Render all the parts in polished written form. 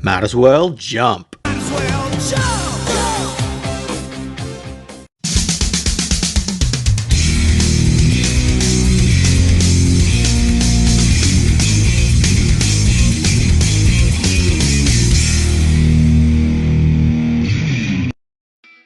Might as well jump.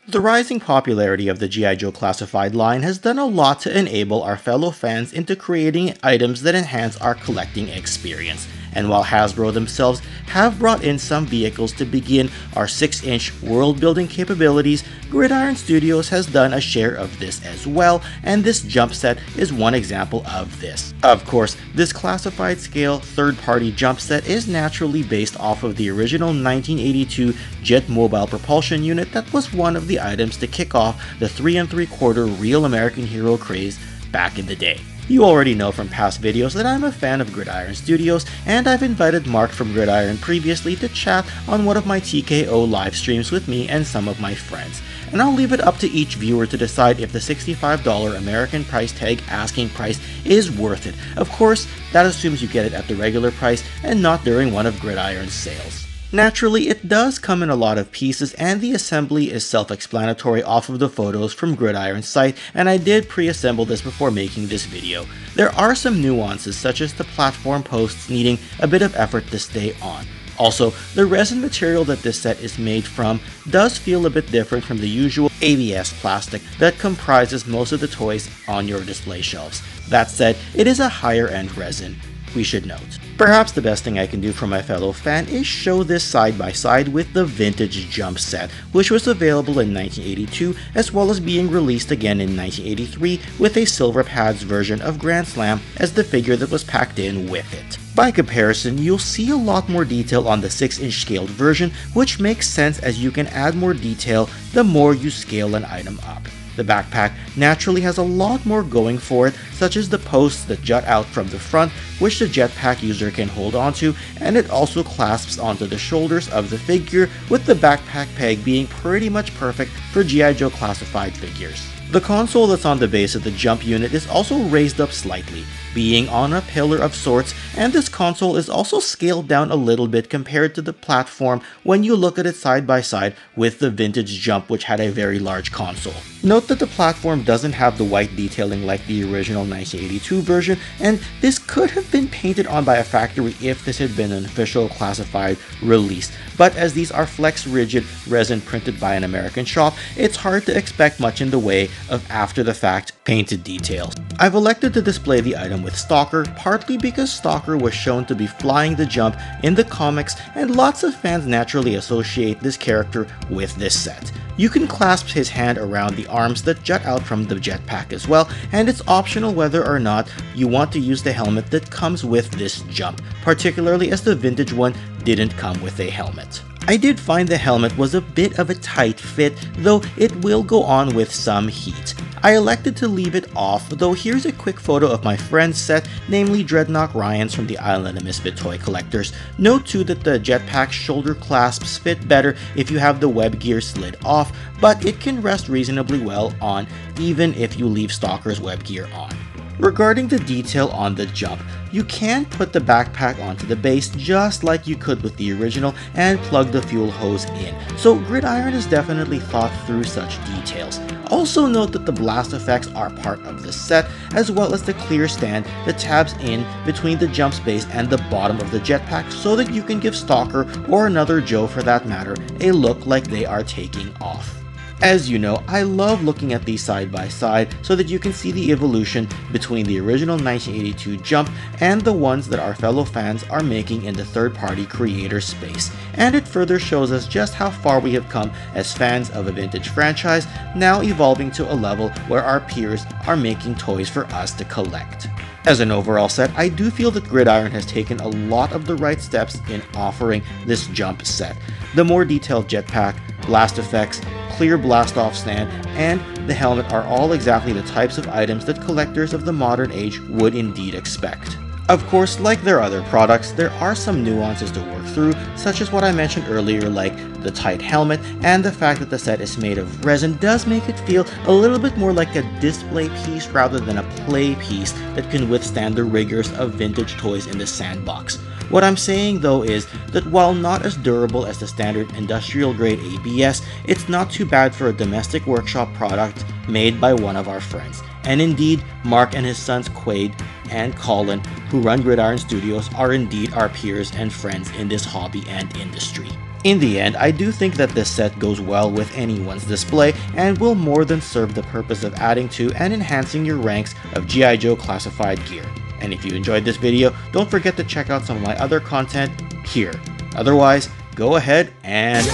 The rising popularity of the G.I. Joe Classified line has done a lot to enable our fellow fans into creating items that enhance our collecting experience. And while Hasbro themselves have brought in some vehicles to begin our 6-inch world-building capabilities, Gridiron Studios has done a share of this as well, and this jump set is one example of this. Of course, this classified scale third-party jump set is naturally based off of the original 1982 Jet Mobile propulsion unit that was one of the items to kick off the 3 3/4 Real American Hero craze back in the day. You already know from past videos that I'm a fan of Gridiron Studios, and I've invited Mark from Gridiron previously to chat on one of my TKO live streams with me and some of my friends. And I'll leave it up to each viewer to decide if the $65 American price tag asking price is worth it. Of course, that assumes you get it at the regular price and not during one of Gridiron's sales. Naturally, it does come in a lot of pieces, and the assembly is self-explanatory off of the photos from Gridiron's site, and I did pre-assemble this before making this video. There are some nuances, such as the platform posts needing a bit of effort to stay on. Also, the resin material that this set is made from does feel a bit different from the usual ABS plastic that comprises most of the toys on your display shelves. That said, it is a higher end resin, we should note. Perhaps the best thing I can do for my fellow fan is show this side by side with the vintage jump set, which was available in 1982 as well as being released again in 1983 with a Silver Pads version of Grand Slam as the figure that was packed in with it. By comparison, you'll see a lot more detail on the 6-inch scaled version, which makes sense as you can add more detail the more you scale an item up. The backpack naturally has a lot more going for it, such as the posts that jut out from the front, which the jetpack user can hold onto, and it also clasps onto the shoulders of the figure, with the backpack peg being pretty much perfect for G.I. Joe classified figures. The console that's on the base of the jump unit is also raised up slightly, being on a pillar of sorts, and this console is also scaled down a little bit compared to the platform when you look at it side by side with the vintage jump, which had a very large console. Note that the platform doesn't have the white detailing like the original 1982 version, and this could have been painted on by a factory if this had been an official classified release, but as these are flex rigid resin printed by an American shop, it's hard to expect much in the way of after the fact painted details. I've elected to display the item with Stalker, partly because Stalker was shown to be flying the jump in the comics, and lots of fans naturally associate this character with this set. You can clasp his hand around the arms that jut out from the jetpack as well, and it's optional whether or not you want to use the helmet that comes with this jump, particularly as the vintage one didn't come with a helmet. I did find the helmet was a bit of a tight fit, though it will go on with some heat. I elected to leave it off, though here's a quick photo of my friend's set, namely Dreadnought Ryan's from the Island of Misfit Toy Collectors. Note too that the jetpack shoulder clasps fit better if you have the web gear slid off, but it can rest reasonably well on even if you leave Stalker's web gear on. Regarding the detail on the jump, you can put the backpack onto the base just like you could with the original and plug the fuel hose in, so Gridiron has definitely thought through such details. Also note that the blast effects are part of the set, as well as the clear stand that tabs in between the jump space and the bottom of the jetpack so that you can give Stalker, or another Joe for that matter, a look like they are taking off. As you know, I love looking at these side by side so that you can see the evolution between the original 1982 jump and the ones that our fellow fans are making in the third-party creator space. And it further shows us just how far we have come as fans of a vintage franchise, now evolving to a level where our peers are making toys for us to collect. As an overall set, I do feel that Gridiron has taken a lot of the right steps in offering this jump set. The more detailed jetpack, blast effects, clear blast-off stand, and the helmet are all exactly the types of items that collectors of the modern age would indeed expect. Of course, like their other products, there are some nuances to work through, such as what I mentioned earlier, like The tight helmet and the fact that the set is made of resin does make it feel a little bit more like a display piece rather than a play piece that can withstand the rigors of vintage toys in the sandbox. What I'm saying though is that while not as durable as the standard industrial grade ABS, it's not too bad for a domestic workshop product made by one of our friends. And indeed, Mark and his sons Quaid and Colin, who run Gridiron Studios, are indeed our peers and friends in this hobby and industry. In the end, I do think that this set goes well with anyone's display and will more than serve the purpose of adding to and enhancing your ranks of G.I. Joe classified gear. And if you enjoyed this video, don't forget to check out some of my other content here. Otherwise, go ahead and